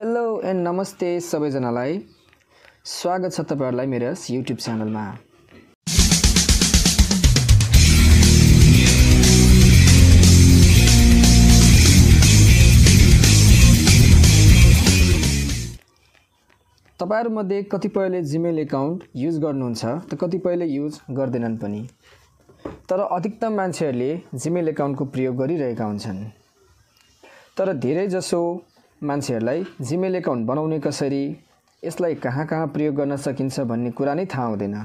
Hello and नमस्ते सबैजनालाई स्वागत छ तपाईहरुलाई मेरो YouTube च्यानलमा। तपाईहरुमध्ये कतिपयले जीमेल अकाउन्ट युज गर्नुहुन्छ त कतिपयले युज गर्दैनन् पनि। तर अधिकतम मान्छेहरुले जीमेल अकाउन्टको प्रयोग गरिरहेका हुन्छन्। तर धेरै जसो मान्छेहरुलाई जीमेल अकाउन्ट बनाउने कसरी, यसलाई कहाँ प्रयोग गर्न सकिन्छ भन्ने कुरा नै थाहा हुँदैन।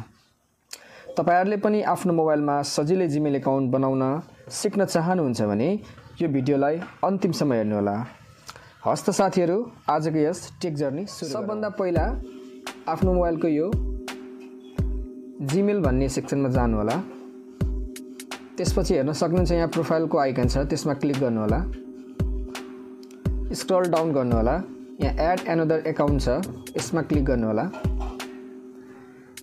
तपाईहरुले पनि आफ्नो मोबाइलमा सजिलै जीमेल अकाउन्ट बनाउन सिक्न चाहनुहुन्छ भने यो भिडियोलाई अन्तिमसम्म हेर्नु होला। हस् त साथीहरु, आजको यस टेक जर्नी सुरु गरौँ। सबभन्दा पहिला आफ्नो मोबाइलको यो जीमेल भन्ने सेक्सनमा जानु होला। त्यसपछि हेर्न सक्नुहुन्छ यहाँ प्रोफाइलको आइकन छ, त्यसमा क्लिक गर्नु होला। स्क्रल डाउन गर्नु होला। यहाँ एड अनदर अकाउन्ट छ, यसमा क्लिक गर्नु होला।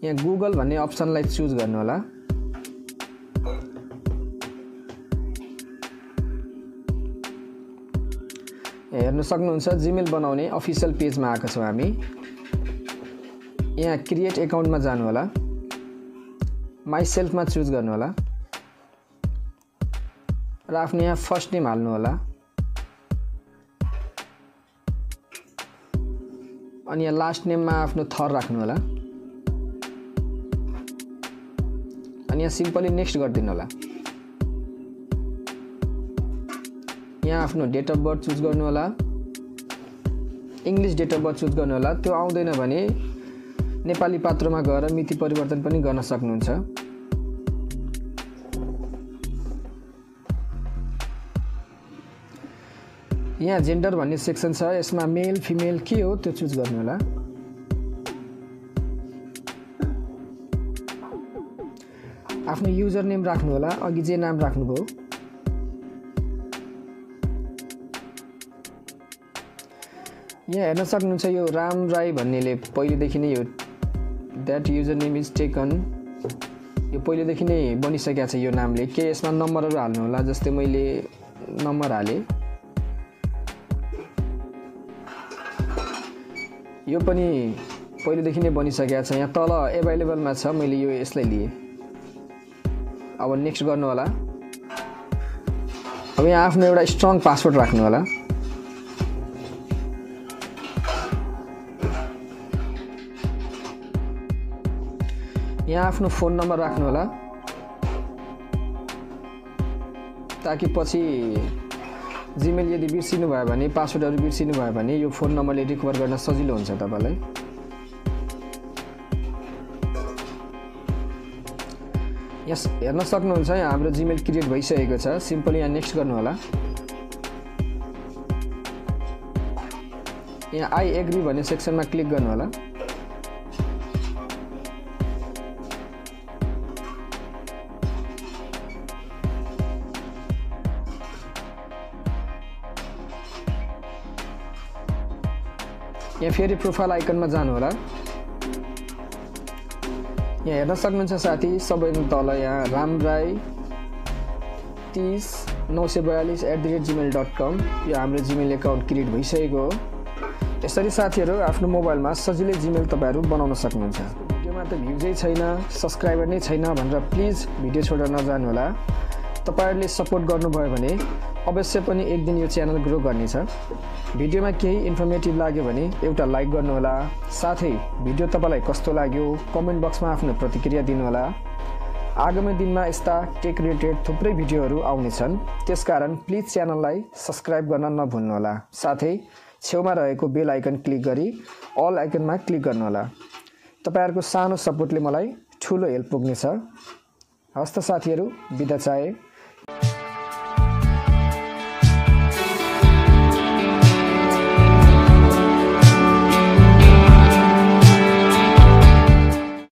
यहाँ गुगल भन्ने अप्सनलाई चुज गर्नु होला। हेर्न सक्नुहुन्छ जीमेल बनाउने अफिसियल पेजमा आएको छौं हामी। यहाँ क्रिएट अकाउन्टमा जानु होला। माई सेल्फमा चुज गर्नु होला र आफ्नो यहाँ फर्स्ट नेम हाल्नु होला। अनि यहाँ लास्ट नेममा आफ्नो थर राख्नु होला। अनि यहाँ सिम्पली नेक्स्ट गरिदिनु होला। यहाँ आफ्नो डेट अफ बर्थ चुज गर्नु होला। English date of birth choose गर्नु होला। त्यो आउँदैन भने नेपाली पात्रमा गएर मिति परिवर्तन पनि गर्न सक्नुहुन्छ। यहाँ जेन्डर भन्ने सेक्सन छ, यसमा मेल फिमेल के हो त्यो चुज गर्नु होला। आफ्नो युजर नेम राख्नु होला, अघि जे नाम राख्नुभयो। यहाँ हेर्न सक्नुहुन्छ यो राम राई भन्नेले पहिलेदेखि नै यो that user name is taken, यो पहिलेदेखि नै बनिसकेको छ यो नामले। के यसमा नम्बरहरु हाल्नु होला, जस्तै मैले नम्बर हाले। यो पनि पहिलेदेखि नै बनिसकेको छ। यहाँ तल अवेलेबलमा छ, मैले यो यसलाई लिए। अब नेक्स्ट गर्नु होला। अब यहाँ आफ्नो एउटा स्ट्रङ पासवर्ड राख्नु होला। यहाँ आफ्नो फोन नम्बर राख्नु होला, ताकि पछि जीमेल यदि बिर्सिनु भयो भने, पासवर्डहरु बिर्सिनु भयो भने यो फोन नम्बरले रिकभर गर्न सजिलो हुन्छ तपाईलाई। यस हेर्न सक्नुहुन्छ यहाँ हाम्रो जीमेल क्रिएट भइसकेको छ। सिम्पली यहाँ नेक्स्ट गर्नु होला। यहाँ आई एग्री भन्ने सेक्सनमा क्लिक गर्नु होला। यहाँ फेरि प्रोफाइल आइकनमा जानु होला। यहाँ हेर्न सक्नुहुन्छ साथी, सबैभन्दा तल यहाँ रामराई 309428@gmail.com यो हाम्रो जीमेल अकाउन्ट क्रिएट भइसकेको हो। यसरी साथीहरु आफ्नो मोबाइलमा सजिलै जीमेल तपाईहरु बनाउन सक्नुहुन्छ। भिडियोमा त भ्युजै छैन, सब्स्क्राइबर नै छैन भनेर प्लिज भिडियो छोडेर नजानु होला। तपाईहरुले सपोर्ट गर्नुभयो भने अवश्य पनि एक दिन यो च्यानल ग्रो गर्नेछ। भिडियोमा केही इन्फर्मेटिभ लाग्यो भने एउटा लाइक गर्नु होला। साथै भिडियो तपाईलाई कस्तो लाग्यो कमेन्ट बक्समा आफ्नो प्रतिक्रिया दिनु होला। आगामी दिनमा यस्ता टेक रिलेटेड थुप्रै भिडियोहरू आउनेछन्, त्यसकारण प्लिज च्यानललाई सब्स्क्राइब गर्न नभुल्नु होला। साथै छेउमा रहेको बेल आइकन क्लिक गरी अल आइकनमा क्लिक गर्नु होला। तपाईहरुको सानो सपोर्टले मलाई ठूलो हेल्प पुग्नेछ। हस्त साथीहरु, बिदा चाहे।